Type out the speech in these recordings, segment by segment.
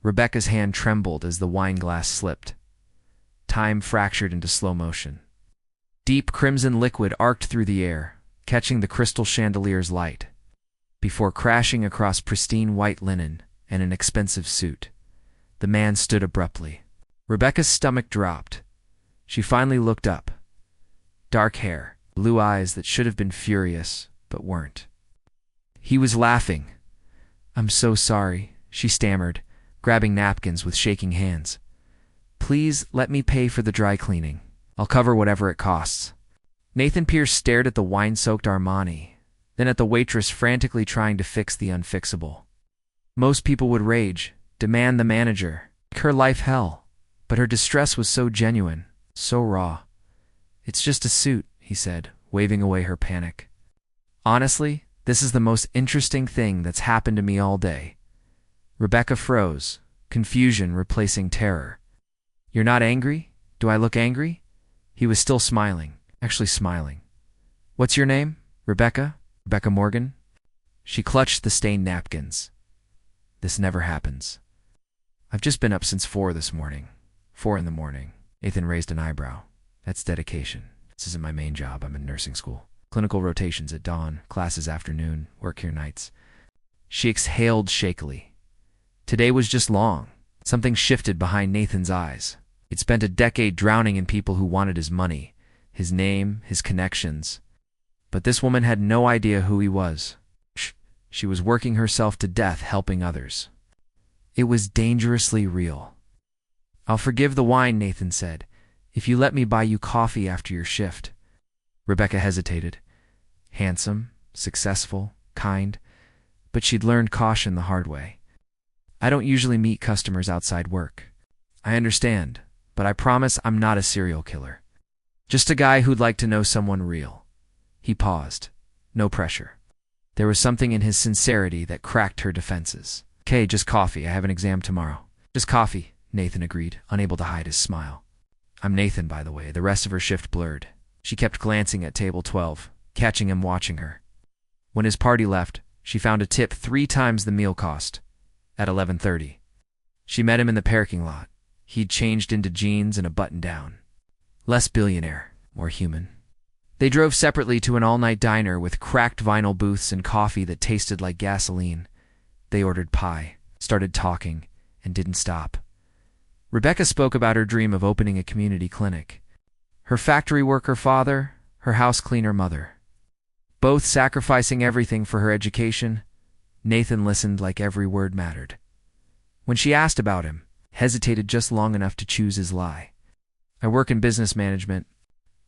Rebecca's hand trembled as the wine glass slipped. Time fractured into slow motion. Deep crimson liquid arced through the air, catching the crystal chandelier's light, before crashing across pristine white linen and an expensive suit. The man stood abruptly. Rebecca's stomach dropped. She finally looked up. Dark hair, blue eyes that should have been furious, but weren't. He was laughing. "I'm so sorry," she stammered, grabbing napkins with shaking hands. "Please let me pay for the dry cleaning. I'll cover whatever it costs." Nathan Pierce stared at the wine-soaked Armani, then at the waitress frantically trying to fix the unfixable. Most people would rage, demand the manager, make her life hell, but her distress was so genuine, so raw. "It's just a suit," he said, waving away her panic. "Honestly, this is the most interesting thing that's happened to me all day." Rebecca froze, confusion replacing terror. "You're not angry? Do I look angry?" He was still smiling, actually smiling. "What's your name? Rebecca? Rebecca Morgan?" She clutched the stained napkins. "This never happens. I've just been up since 4 this morning. 4 in the morning. Nathan raised an eyebrow. "That's dedication. This isn't my main job. I'm in nursing school. Clinical rotations at dawn, classes afternoon, work here nights." She exhaled shakily. Today was just long. Something shifted behind Nathan's eyes. He'd spent a decade drowning in people who wanted his money, his name, his connections. But this woman had no idea who he was. She was working herself to death helping others. It was dangerously real. "I'll forgive the wine," Nathan said, "if you let me buy you coffee after your shift." Rebecca hesitated. Handsome, successful, kind, but she'd learned caution the hard way. "I don't usually meet customers outside work." "I understand, but I promise I'm not a serial killer. Just a guy who'd like to know someone real." He paused. No pressure. There was something in his sincerity that cracked her defenses. "Okay, just coffee. I have an exam tomorrow." "Just coffee," Nathan agreed, unable to hide his smile. "I'm Nathan, by the way." The rest of her shift blurred. She kept glancing at table 12, catching him watching her. When his party left, she found a tip 3 times the meal cost, at 11:30. She met him in the parking lot. He'd changed into jeans and a button-down. Less billionaire, more human. They drove separately to an all-night diner with cracked vinyl booths and coffee that tasted like gasoline. They ordered pie, started talking, and didn't stop. Rebecca spoke about her dream of opening a community clinic. Her factory worker father, her house cleaner mother. Both sacrificing everything for her education. Nathan listened like every word mattered. When she asked about him, hesitated just long enough to choose his lie. "I work in business management.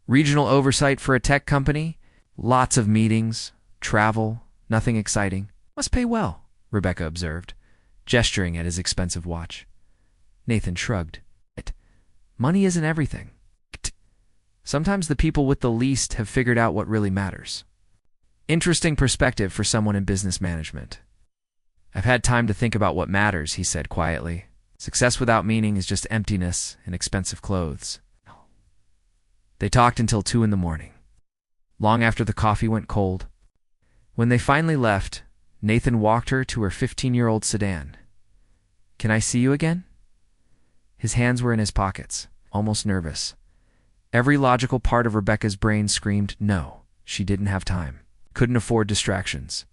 Regional oversight for a tech company. Lots of meetings, travel, nothing exciting. Must pay well," Rebecca observed, gesturing at his expensive watch. Nathan shrugged. "Money isn't everything. Sometimes the people with the least have figured out what really matters." Interesting perspective for someone in business management. "I've had time to think about what matters," he said quietly. "Success without meaning is just emptiness and expensive clothes." They talked until 2 in the morning, long after the coffee went cold. When they finally left, Nathan walked her to her 15-year-old sedan. "Can I see you again?" His hands were in his pockets, almost nervous. Every logical part of Rebecca's brain screamed no. She didn't have time, couldn't afford distractions.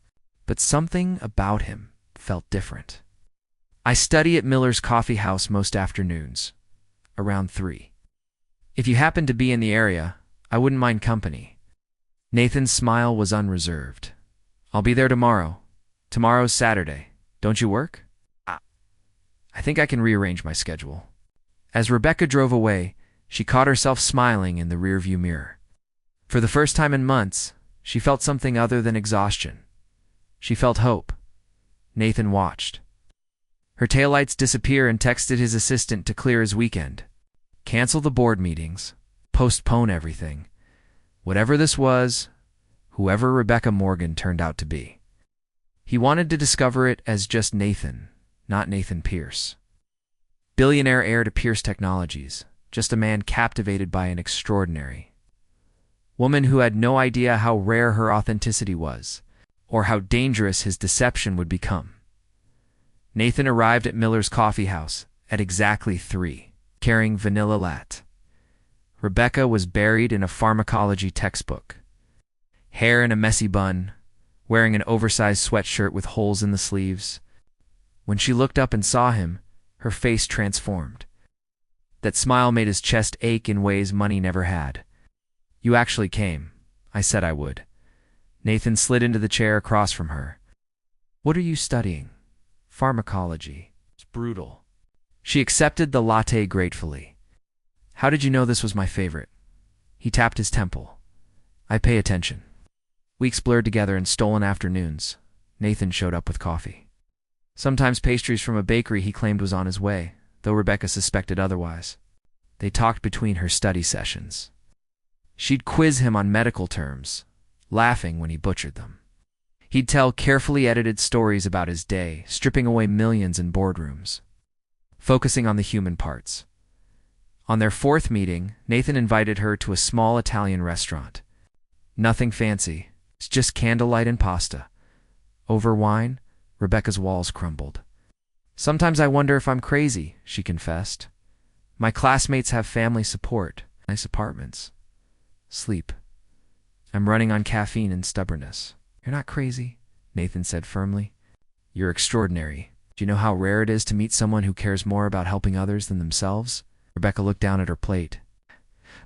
But something about him felt different. "I study at Miller's Coffee House most afternoons, around 3. If you happen to be in the area, I wouldn't mind company." Nathan's smile was unreserved. "I'll be there tomorrow. Tomorrow's Saturday. Don't you work?" I think I can rearrange my schedule." As Rebecca drove away, she caught herself smiling in the rearview mirror. For the first time in months, she felt something other than exhaustion. She felt hope. Nathan watched. Her taillights disappear and texted his assistant to clear his weekend. Cancel the board meetings. Postpone everything. Whatever this was, whoever Rebecca Morgan turned out to be. He wanted to discover it as just Nathan, not Nathan Pierce. Billionaire heir to Pierce Technologies, just a man captivated by an extraordinary woman who had no idea how rare her authenticity was, or how dangerous his deception would become. Nathan arrived at Miller's coffee house at exactly 3, carrying vanilla latte. Rebecca was buried in a pharmacology textbook, hair in a messy bun, wearing an oversized sweatshirt with holes in the sleeves. When she looked up and saw him, her face transformed. That smile made his chest ache in ways money never had. "You actually came. I said I would." Nathan slid into the chair across from her. "What are you studying?" "Pharmacology." It's brutal. She accepted the latte gratefully. "How did you know this was my favorite?" He tapped his temple. "I pay attention." Weeks blurred together in stolen afternoons. Nathan showed up with coffee. Sometimes pastries from a bakery he claimed was on his way, though Rebecca suspected otherwise. They talked between her study sessions. She'd quiz him on medical terms, laughing when he butchered them. He'd tell carefully edited stories about his day, stripping away millions in boardrooms, focusing on the human parts. On their 4th meeting, Nathan invited her to a small Italian restaurant. Nothing fancy, it's just candlelight and pasta. Over wine, Rebecca's walls crumbled. "Sometimes I wonder if I'm crazy," she confessed. "My classmates have family support, nice apartments, sleep. I'm running on caffeine and stubbornness." "You're not crazy," Nathan said firmly. "You're extraordinary. Do you know how rare it is to meet someone who cares more about helping others than themselves?" Rebecca looked down at her plate.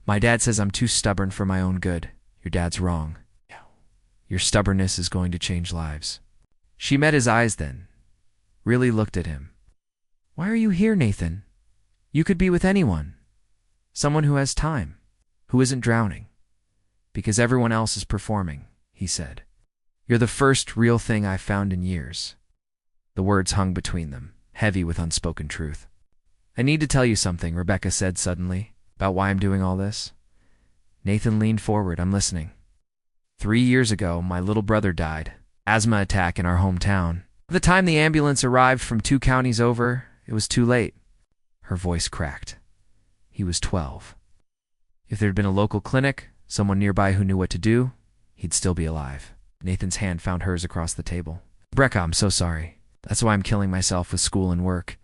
"My dad says I'm too stubborn for my own good." "Your dad's wrong. Your stubbornness is going to change lives." She met his eyes then, really looked at him. "Why are you here, Nathan? You could be with anyone. Someone who has time, who isn't drowning. Because everyone else is performing," he said. "You're the first real thing I've found in years." The words hung between them, heavy with unspoken truth. "I need to tell you something," Rebecca said suddenly, "about why I'm doing all this." Nathan leaned forward. "I'm listening." 3 years ago, my little brother died. Asthma attack in our hometown. By the time the ambulance arrived from 2 counties over, it was too late. Her voice cracked. He was 12. If there'd been a local clinic, someone nearby who knew what to do, he'd still be alive. Nathan's hand found hers across the table. "Rebecca, I'm so sorry. That's why I'm killing myself with school and work.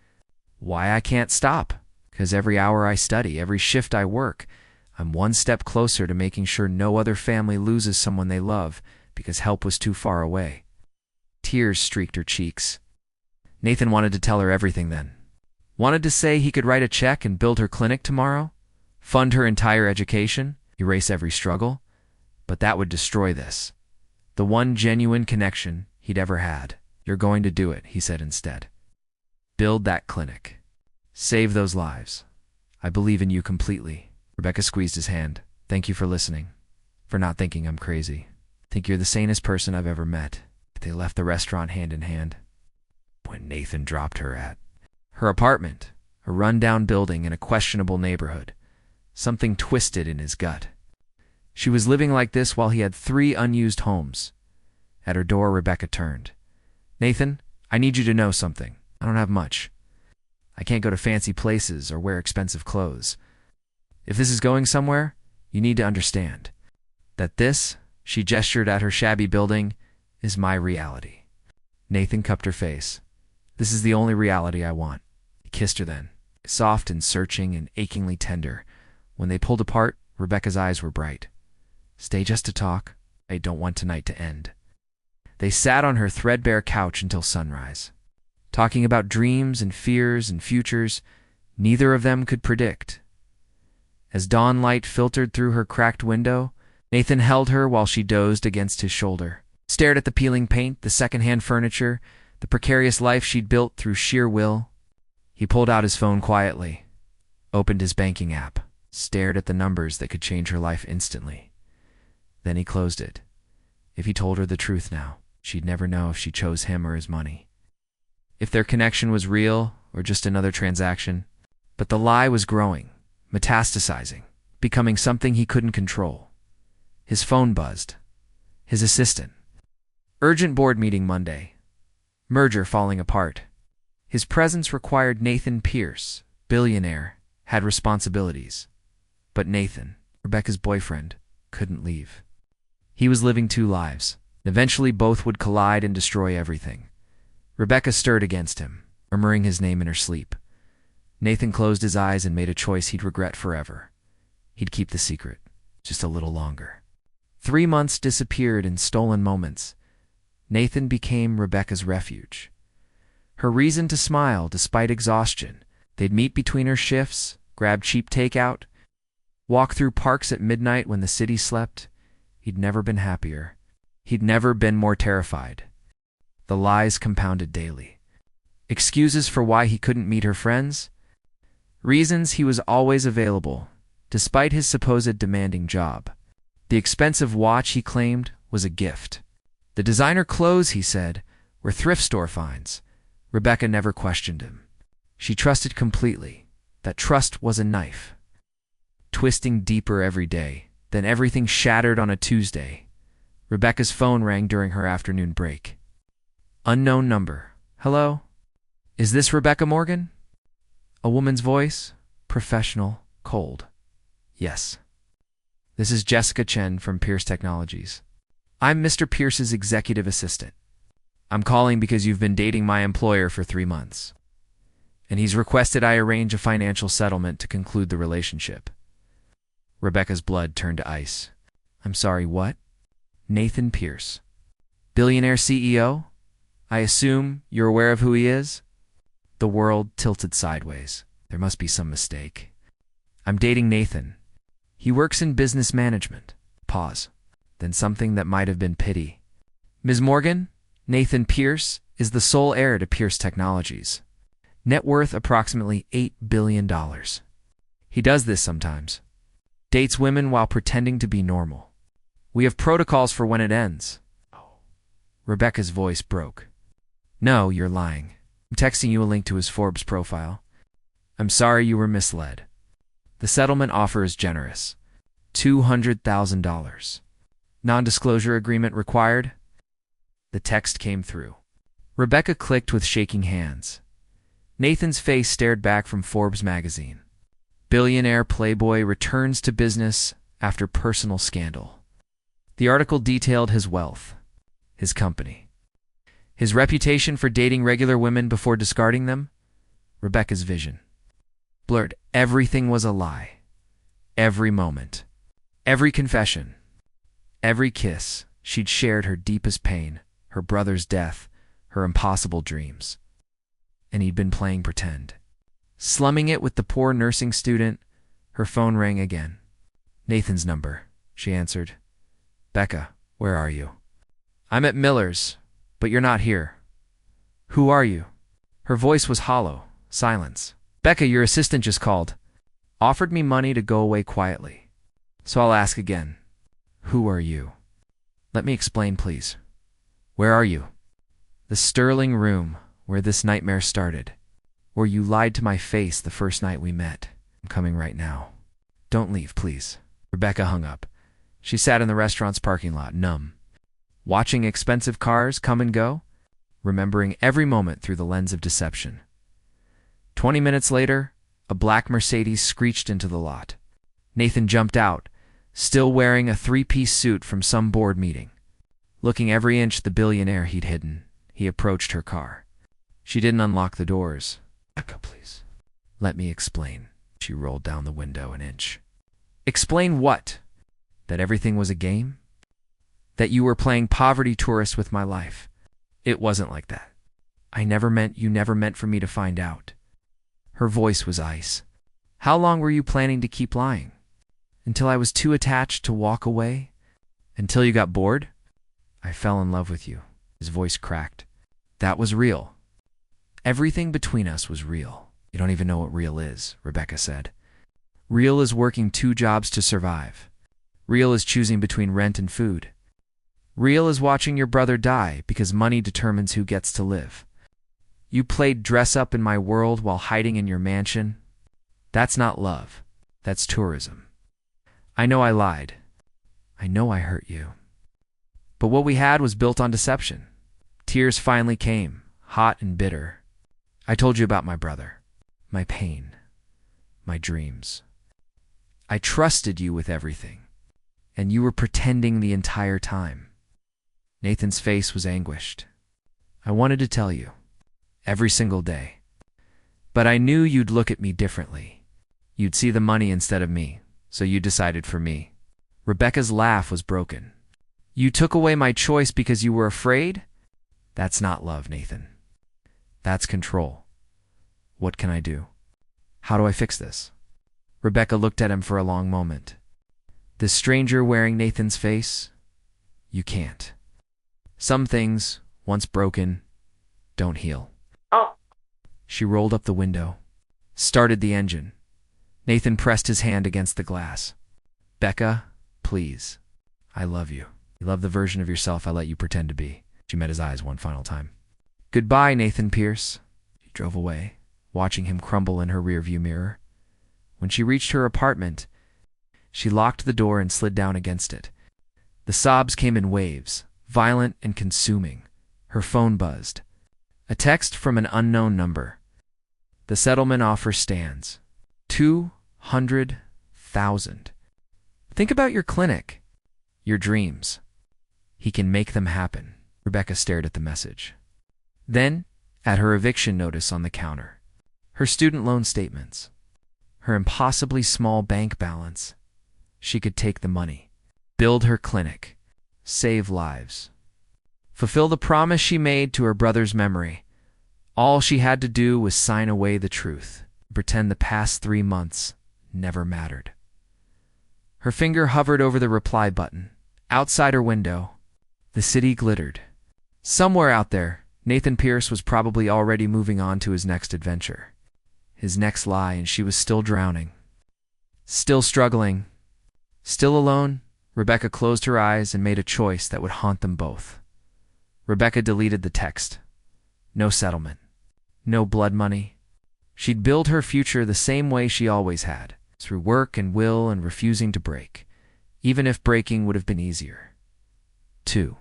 Why I can't stop? Because every hour I study, every shift I work, I'm one step closer to making sure no other family loses someone they love because help was too far away." Tears streaked her cheeks. Nathan wanted to tell her everything then. Wanted to say he could write a check and build her clinic tomorrow, fund her entire education, erase every struggle, but that would destroy this. The one genuine connection he'd ever had. "You're going to do it," he said instead. "Build that clinic. Save those lives. I believe in you completely." Rebecca squeezed his hand. "Thank you for listening, for not thinking I'm crazy. Think you're the sanest person I've ever met." They left the restaurant hand in hand. When Nathan dropped her at her apartment, a run-down building in a questionable neighborhood, something twisted in his gut. She was living like this while he had 3 unused homes. At her door, Rebecca turned. "Nathan, I need you to know something. I don't have much. I can't go to fancy places or wear expensive clothes. If this is going somewhere, you need to understand that this," she gestured at her shabby building, "is my reality." Nathan cupped her face. "This is the only reality I want." He kissed her then, soft and searching and achingly tender. When they pulled apart, Rebecca's eyes were bright. "Stay just to talk. I don't want tonight to end." They sat on her threadbare couch until sunrise, talking about dreams and fears and futures neither of them could predict. As dawn light filtered through her cracked window, Nathan held her while she dozed against his shoulder, stared at the peeling paint, the secondhand furniture, the precarious life she'd built through sheer will. He pulled out his phone quietly, opened his banking app, stared at the numbers that could change her life instantly. Then he closed it. If he told her the truth now, she'd never know if she chose him or his money, if their connection was real or just another transaction. But the lie was growing, metastasizing, becoming something he couldn't control. His phone buzzed. His assistant. "Urgent board meeting Monday. Merger falling apart." His presence required Nathan Pierce, billionaire, had responsibilities. But Nathan, Rebecca's boyfriend, couldn't leave. He was living 2 lives. Eventually both would collide and destroy everything. Rebecca stirred against him. murmuring his name in her sleep. Nathan closed his eyes and made a choice he'd regret forever. He'd keep the secret, just a little longer. 3 months disappeared in stolen moments. Nathan became Rebecca's refuge. Her reason to smile despite exhaustion. They'd meet between her shifts, grab cheap takeout, walk through parks at midnight when the city slept. He'd never been happier. He'd never been more terrified. The lies compounded daily. Excuses for why he couldn't meet her friends. Reasons he was always available, despite his supposed demanding job. The expensive watch he claimed was a gift. The designer clothes, he said, were thrift store finds. Rebecca never questioned him. She trusted completely. That trust was a knife, twisting deeper every day. Then everything shattered on a Tuesday. Rebecca's phone rang during her afternoon break. Unknown number. Hello? Is this Rebecca Morgan? A woman's voice, professional, cold. Yes. This is Jessica Chen from Pierce Technologies. I'm Mr. Pierce's executive assistant. I'm calling because you've been dating my employer for 3 months, and he's requested I arrange a financial settlement to conclude the relationship. Rebecca's blood turned to ice. I'm sorry, what? Nathan Pierce. Billionaire CEO? I assume you're aware of who he is? The world tilted sideways. There must be some mistake. I'm dating Nathan. He works in business management. Pause. Then something that might have been pity. Ms. Morgan, Nathan Pierce is the sole heir to Pierce Technologies. Net worth approximately $8 billion. He does this sometimes. Dates women while pretending to be normal. We have protocols for when it ends. Rebecca's voice broke. No, you're lying. I'm texting you a link to his Forbes profile. I'm sorry you were misled. The settlement offer is generous. $200,000. Non-disclosure agreement required? The text came through. Rebecca clicked with shaking hands. Nathan's face stared back from Forbes magazine. Billionaire playboy returns to business after personal scandal. The article detailed his wealth, his company, his reputation for dating regular women before discarding them. Rebecca's vision blurred. Everything was a lie. Every moment, every confession, every kiss. She'd shared her deepest pain, her brother's death, her impossible dreams. And he'd been playing pretend. Slumming it with the poor nursing student. Her phone rang again. Nathan's number, she answered. Becca, where are you? I'm at Miller's, but you're not here. Who are you? Her voice was hollow. Silence. Becca, your assistant just called. Offered me money to go away quietly. So I'll ask again. Who are you? Let me explain, please. Where are you? The sterling room where this nightmare started. Where you lied to my face the first night we met. I'm coming right now. Don't leave, please. Rebecca hung up. She sat in the restaurant's parking lot, numb, watching expensive cars come and go, remembering every moment through the lens of deception. 20 minutes later, a black Mercedes screeched into the lot. Nathan jumped out, still wearing a 3-piece suit from some board meeting. Looking every inch the billionaire he'd hidden, he approached her car. She didn't unlock the doors. Becca, please. Let me explain. She rolled down the window an inch. Explain what? That everything was a game? That you were playing poverty tourist with my life? It wasn't like that. You never meant for me to find out. Her voice was ice. How long were you planning to keep lying? Until I was too attached to walk away? Until you got bored? I fell in love with you. His voice cracked. That was real. Everything between us was real. You don't even know what real is, Rebecca said. Real is working 2 jobs to survive. Real is choosing between rent and food. Real is watching your brother die because money determines who gets to live. You played dress up in my world while hiding in your mansion. That's not love. That's tourism. I know I lied. I know I hurt you. But what we had was built on deception. Tears finally came, hot and bitter. I told you about my brother, my pain, my dreams. I trusted you with everything, and you were pretending the entire time. Nathan's face was anguished. I wanted to tell you, every single day. But I knew you'd look at me differently. You'd see the money instead of me, so you decided for me. Rebecca's laugh was broken. You took away my choice because you were afraid? That's not love, Nathan. That's control. What can I do? How do I fix this? Rebecca looked at him for a long moment. The stranger wearing Nathan's face? You can't. Some things, once broken, don't heal. Oh. She rolled up the window, started the engine. Nathan pressed his hand against the glass. Becca, please. I love you. You love the version of yourself I let you pretend to be. She met his eyes one final time. Goodbye, Nathan Pierce. She drove away, watching him crumble in her rearview mirror. When she reached her apartment, she locked the door and slid down against it. The sobs came in waves, violent and consuming. Her phone buzzed. A text from an unknown number. The settlement offer stands. 200,000. Think about your clinic, your dreams. He can make them happen. Rebecca stared at the message. Then, at her eviction notice on the counter, her student loan statements, her impossibly small bank balance. She could take the money, build her clinic, save lives, fulfill the promise she made to her brother's memory. All she had to do was sign away the truth, pretend the past 3 months never mattered. Her finger hovered over the reply button. Outside her window, the city glittered. Somewhere out there, Nathan Pierce was probably already moving on to his next adventure, his next lie, and she was still drowning, still struggling, still alone. Rebecca closed her eyes and made a choice that would haunt them both. Rebecca deleted the text. No settlement. No blood money. She'd build her future the same way she always had, through work and will and refusing to break, even if breaking would have been easier. 2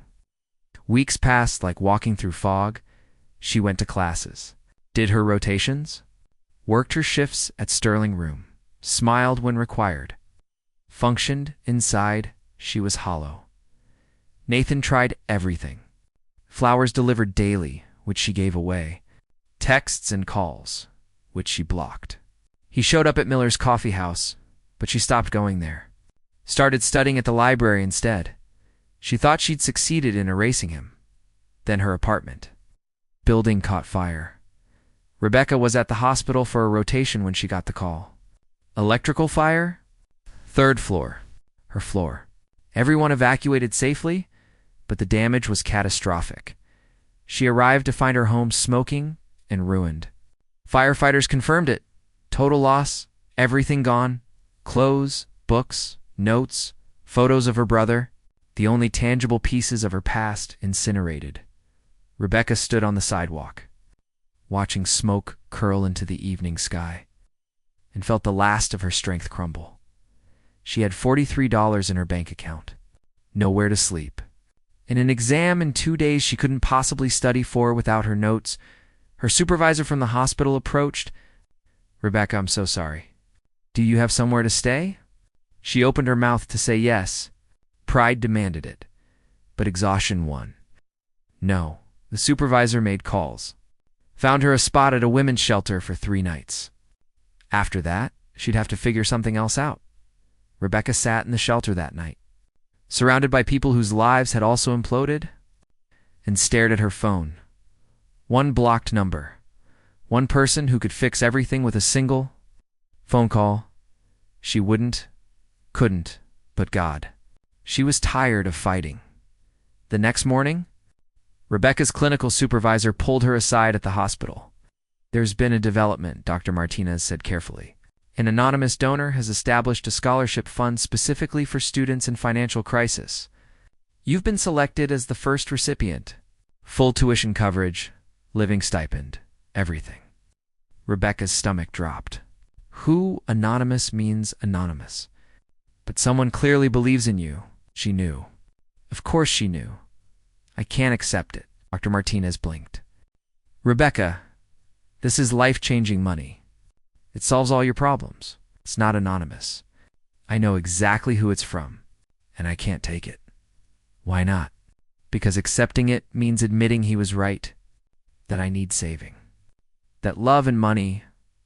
weeks passed like walking through fog. She went to classes, did her rotations, worked her shifts at Sterling Room, smiled when required. Functioned inside, she was hollow. Nathan tried everything. Flowers delivered daily, which she gave away. Texts and calls, which she blocked. He showed up at Miller's coffee house, but she stopped going there. Started studying at the library instead. She thought she'd succeeded in erasing him. Then her apartment. Building caught fire. Rebecca was at the hospital for a rotation when she got the call. Electrical fire? 3rd floor. Her floor. Everyone evacuated safely, but the damage was catastrophic. She arrived to find her home smoking and ruined. Firefighters confirmed it. Total loss, everything gone. Clothes, books, notes, photos of her brother, the only tangible pieces of her past incinerated. Rebecca stood on the sidewalk, watching smoke curl into the evening sky, and felt the last of her strength crumble. She had $43 in her bank account, nowhere to sleep. In an exam in 2 days she couldn't possibly study for without her notes, her supervisor from the hospital approached. Rebecca, I'm so sorry. Do you have somewhere to stay? She opened her mouth to say yes. Pride demanded it, but exhaustion won. No, the supervisor made calls. Found her a spot at a women's shelter for 3 nights. After that, she'd have to figure something else out. Rebecca sat in the shelter that night, surrounded by people whose lives had also imploded, and stared at her phone. One blocked number. One person who could fix everything with a single phone call. She couldn't, but God. She was tired of fighting. The next morning, Rebecca's clinical supervisor pulled her aside at the hospital. There's been a development, Dr. Martinez said carefully. An anonymous donor has established a scholarship fund specifically for students in financial crisis. You've been selected as the first recipient. Full tuition coverage, living stipend, everything. Rebecca's stomach dropped. Who anonymous means anonymous. But someone clearly believes in you. She knew. Of course she knew. I can't accept it. Dr. Martinez blinked. Rebecca, this is life-changing money. It solves all your problems. It's not anonymous. I know exactly who it's from, and I can't take it. Why not? Because accepting it means admitting he was right, that I need saving. That love and money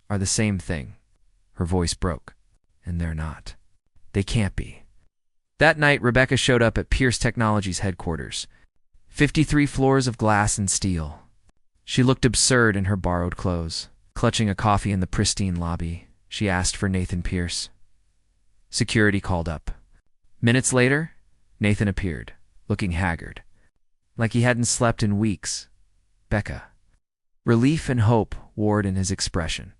are the same thing. Her voice broke. And they're not. They can't be. That night, Rebecca showed up at Pierce Technologies headquarters. 53 floors of glass and steel. She looked absurd in her borrowed clothes. Clutching a coffee in the pristine lobby, she asked for Nathan Pierce. Security called up. Minutes later, Nathan appeared, looking haggard, like he hadn't slept in weeks. Becca. Relief and hope warred in his expression.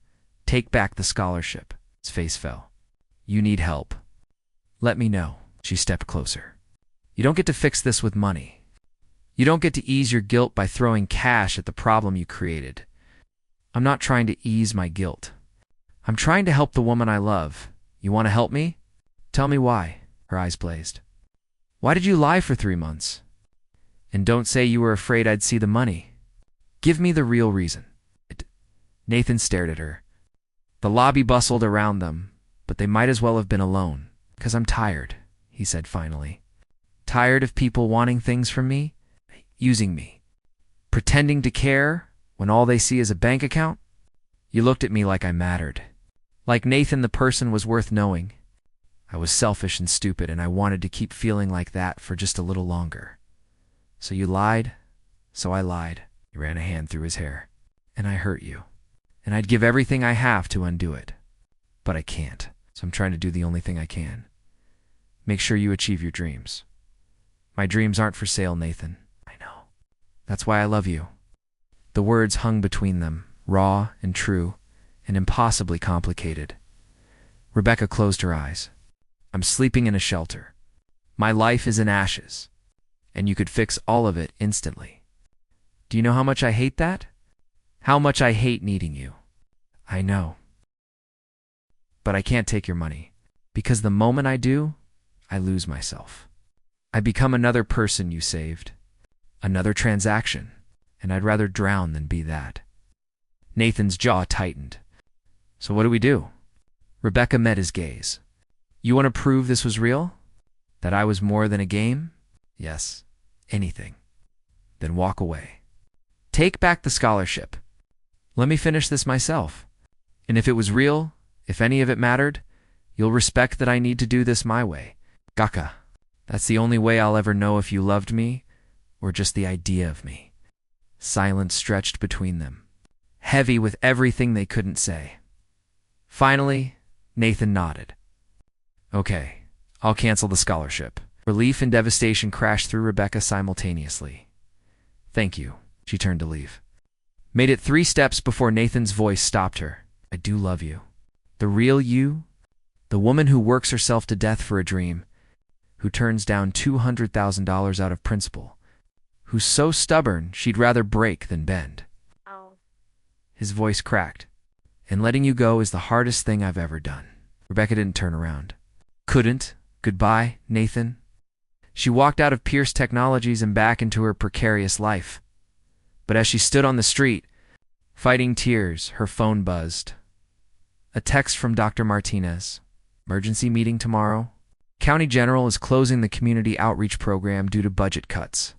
Take back the scholarship. His face fell. You need help. Let me know. She stepped closer. You don't get to fix this with money. You don't get to ease your guilt by throwing cash at the problem you created. I'm not trying to ease my guilt. I'm trying to help the woman I love. You want to help me? Tell me why. Her eyes blazed. Why did you lie for 3 months? And don't say you were afraid I'd see the money. Give me the real reason. Nathan stared at her. The lobby bustled around them, but they might as well have been alone. "'Cause I'm tired," he said finally. "Tired of people wanting things from me, using me, pretending to care when all they see is a bank account." You looked at me like I mattered. Like Nathan the person was worth knowing. I was selfish and stupid, and I wanted to keep feeling like that for just a little longer. So you lied, so I lied. He ran a hand through his hair. And I hurt you. And I'd give everything I have to undo it. But I can't, so I'm trying to do the only thing I can. Make sure you achieve your dreams. My dreams aren't for sale, Nathan. I know. That's why I love you. The words hung between them, raw and true, and impossibly complicated. Rebecca closed her eyes. I'm sleeping in a shelter. My life is in ashes. And you could fix all of it instantly. Do you know how much I hate that? How much I hate needing you. I know. But I can't take your money, because the moment I do, I lose myself. I become another person you saved, another transaction, and I'd rather drown than be that. Nathan's jaw tightened. So what do we do? Rebecca met his gaze. You want to prove this was real? That I was more than a game? Yes, anything. Then walk away. Take back the scholarship. Let me finish this myself. And if it was real, if any of it mattered, you'll respect that I need to do this my way. Gaka. That's the only way I'll ever know if you loved me or just the idea of me. Silence stretched between them, heavy with everything they couldn't say. Finally, Nathan nodded. Okay, I'll cancel the scholarship. Relief and devastation crashed through Rebecca simultaneously. Thank you. She turned to leave. Made it 3 steps before Nathan's voice stopped her. I do love you. The real you? The woman who works herself to death for a dream, who turns down $200,000 out of principle, who's so stubborn she'd rather break than bend. Oh. His voice cracked. And letting you go is the hardest thing I've ever done. Rebecca didn't turn around. Couldn't. Goodbye, Nathan. She walked out of Pierce Technologies and back into her precarious life. But as she stood on the street, fighting tears, her phone buzzed. A text from Dr. Martinez. Emergency meeting tomorrow. County General is closing the community outreach program due to budget cuts.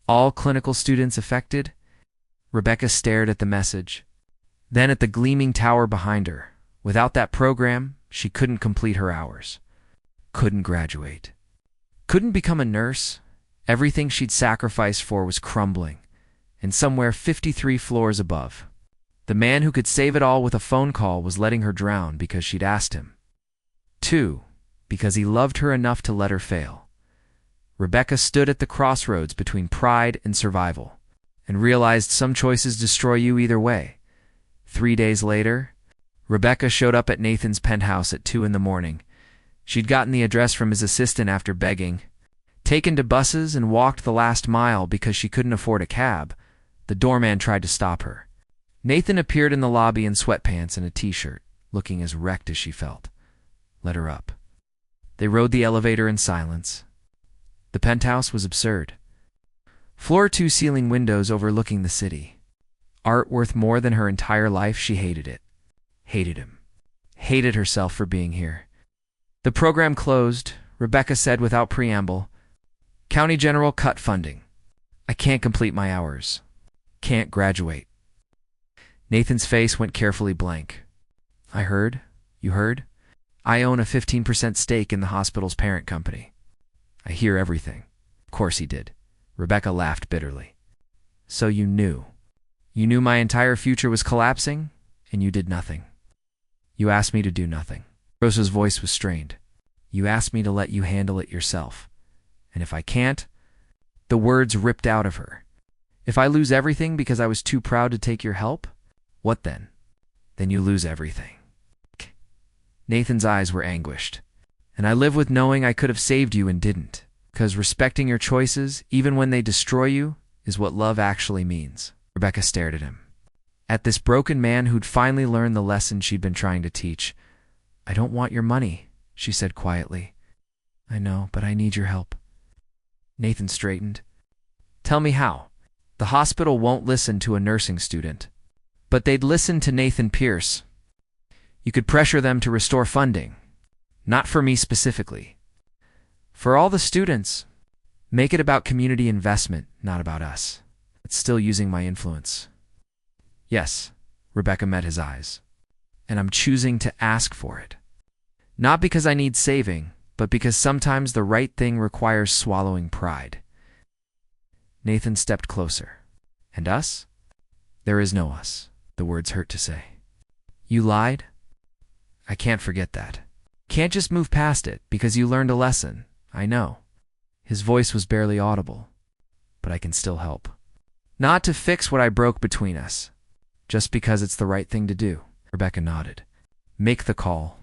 All clinical students affected? Rebecca stared at the message, then at the gleaming tower behind her. Without that program, she couldn't complete her hours. Couldn't graduate. Couldn't become a nurse. Everything she'd sacrificed for was crumbling. And somewhere 53 floors above, the man who could save it all with a phone call was letting her drown because she'd asked him. 2, because he loved her enough to let her fail. Rebecca stood at the crossroads between pride and survival, and realized some choices destroy you either way. 3 days later, Rebecca showed up at Nathan's penthouse at 2 in the morning. She'd gotten the address from his assistant after begging, taken to buses and walked the last mile because she couldn't afford a cab. The doorman tried to stop her. Nathan appeared in the lobby in sweatpants and a t-shirt, looking as wrecked as she felt. Let her up. They rode the elevator in silence. The penthouse was absurd. Floor 2 ceiling windows overlooking the city. Art worth more than her entire life. She hated it. Hated him. Hated herself for being here. The program closed. Rebecca said without preamble, County General cut funding. I can't complete my hours. Can't graduate. Nathan's face went carefully blank. I heard. You heard? I own a 15% stake in the hospital's parent company. I hear everything. Of course he did. Rebecca laughed bitterly. So you knew. You knew my entire future was collapsing, and you did nothing. You asked me to do nothing. Rosa's voice was strained. You asked me to let you handle it yourself. And if I can't, the words ripped out of her. If I lose everything because I was too proud to take your help, what then? Then you lose everything. Nathan's eyes were anguished. And I live with knowing I could have saved you and didn't. Because respecting your choices, even when they destroy you, is what love actually means. Rebecca stared at him. At this broken man who'd finally learned the lesson she'd been trying to teach. I don't want your money, she said quietly. I know, but I need your help. Nathan straightened. Tell me how. The hospital won't listen to a nursing student. But they'd listen to Nathan Pierce. You could pressure them to restore funding. Not for me specifically. For all the students. Make it about community investment, not about us. But still using my influence. Yes, Rebecca met his eyes. And I'm choosing to ask for it. Not because I need saving, but because sometimes the right thing requires swallowing pride. Nathan stepped closer. And us? There is no us, the words hurt to say. You lied? I can't forget that. Can't just move past it because you learned a lesson. I know. His voice was barely audible, but I can still help. Not to fix what I broke between us, just because it's the right thing to do. Rebecca nodded. Make the call.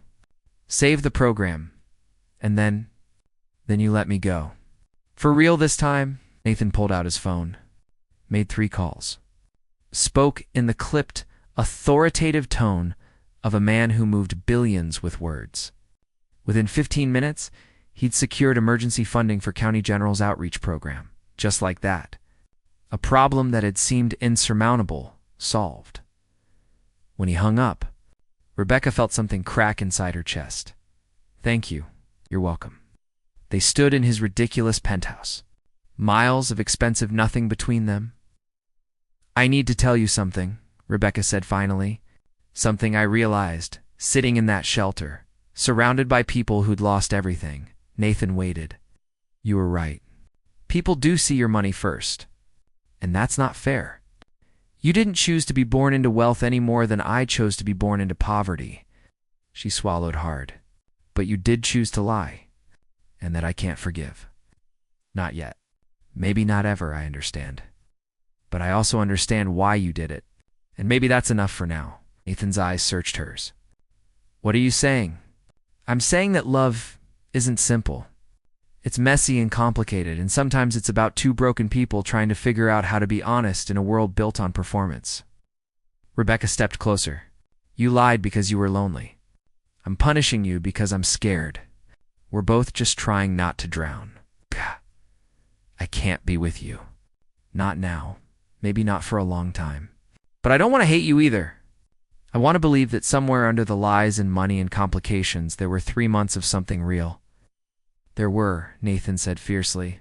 Save the program. And then you let me go. For real this time? Nathan pulled out his phone. Made 3 calls. Spoke in the clipped, authoritative tone of a man who moved billions with words. Within 15 minutes, he'd secured emergency funding for County General's outreach program. Just like that. A problem that had seemed insurmountable, solved. When he hung up, Rebecca felt something crack inside her chest. Thank you. You're welcome. They stood in his ridiculous penthouse. Miles of expensive nothing between them. I need to tell you something, Rebecca said finally. Something I realized, sitting in that shelter, surrounded by people who'd lost everything. Nathan waited. You were right. People do see your money first. And that's not fair. You didn't choose to be born into wealth any more than I chose to be born into poverty. She swallowed hard. But you did choose to lie. And that I can't forgive. Not yet. Maybe not ever, I understand. But I also understand why you did it. And maybe that's enough for now. Nathan's eyes searched hers. What are you saying? I'm saying that love isn't simple. It's messy and complicated, and sometimes it's about 2 broken people trying to figure out how to be honest in a world built on performance. Rebecca stepped closer. You lied because you were lonely. I'm punishing you because I'm scared. We're both just trying not to drown. I can't be with you. Not now. Maybe not for a long time. But I don't want to hate you either. I want to believe that somewhere under the lies and money and complications there were 3 months of something real. There were, Nathan said fiercely.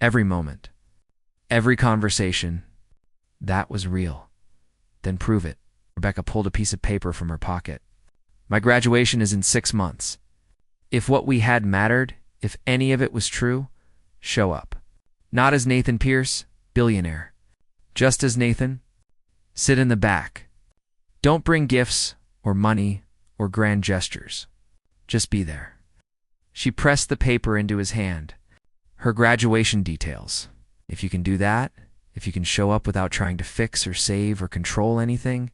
Every moment. Every conversation. That was real. Then prove it. Rebecca pulled a piece of paper from her pocket. My graduation is in 6 months. If what we had mattered, if any of it was true, show up. Not as Nathan Pierce, billionaire. Just as Nathan. Sit in the back. Don't bring gifts or money or grand gestures. Just be there. She pressed the paper into his hand. Her graduation details. If you can do that, if you can show up without trying to fix or save or control anything,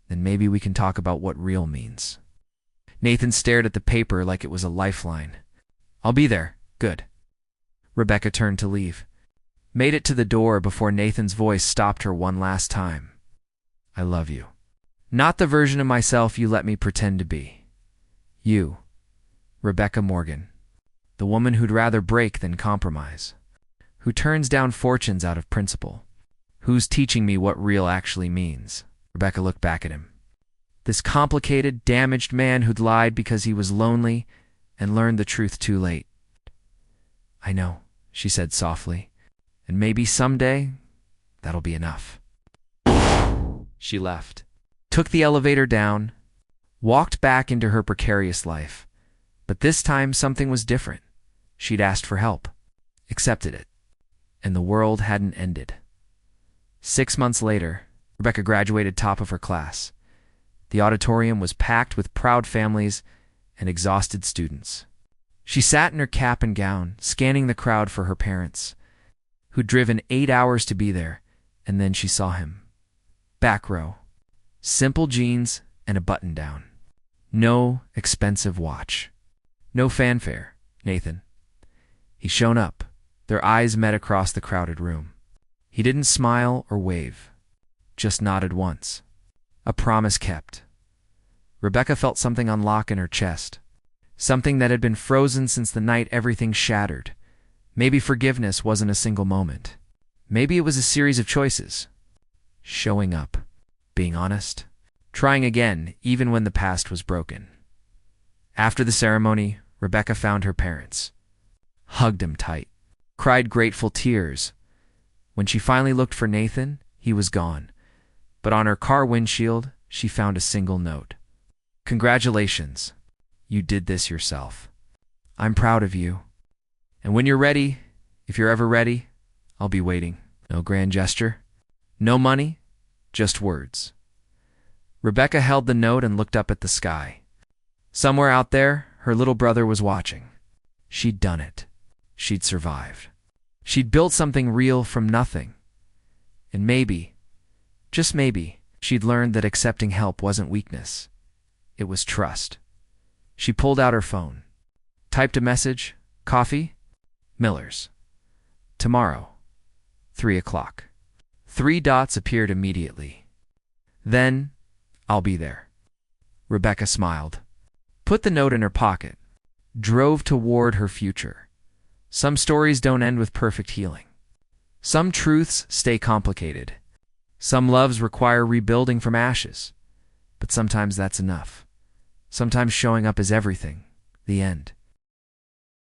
then maybe we can talk about what real means. Nathan stared at the paper like it was a lifeline. I'll be there. Good. Rebecca turned to leave. Made it to the door before Nathan's voice stopped her one last time. I love you. Not the version of myself you let me pretend to be. You, Rebecca Morgan, the woman who'd rather break than compromise, who turns down fortunes out of principle, who's teaching me what real actually means. Rebecca looked back at him. This complicated, damaged man who'd lied because he was lonely and learned the truth too late. I know, she said softly, and maybe someday that'll be enough. She left, took the elevator down, walked back into her precarious life. But this time something was different. She'd asked for help, accepted it, and the world hadn't ended. 6 months later, Rebecca graduated top of her class. The auditorium was packed with proud families and exhausted students. She sat in her cap and gown, scanning the crowd for her parents, who'd driven 8 hours to be there, and then she saw him. Back row. Simple jeans and a button-down. No expensive watch. No fanfare. Nathan. He shown up. Their eyes met across the crowded room. He didn't smile or wave, just nodded once. A promise kept. Rebecca felt something unlock in her chest, something that had been frozen since the night everything shattered. Maybe forgiveness wasn't a single moment. Maybe it was a series of choices. Showing up, being honest, trying again even when the past was broken. After the ceremony, Rebecca found her parents, hugged them tight, cried grateful tears. When she finally looked for Nathan, he was gone. But on her car windshield, she found a single note. Congratulations. You did this yourself. I'm proud of you. And when you're ready, if you're ever ready, I'll be waiting. No grand gesture, no money, just words. Rebecca held the note and looked up at the sky. Somewhere out there, her little brother was watching. She'd done it. She'd survived. She'd built something real from nothing. And maybe, just maybe, she'd learned that accepting help wasn't weakness. It was trust. She pulled out her phone, typed a message, coffee, Miller's. Tomorrow, 3 o'clock. 3 dots appeared immediately. Then, I'll be there. Rebecca smiled, put the note in her pocket, drove toward her future. Some stories don't end with perfect healing. Some truths stay complicated. Some loves require rebuilding from ashes. But sometimes that's enough. Sometimes showing up is everything. The end.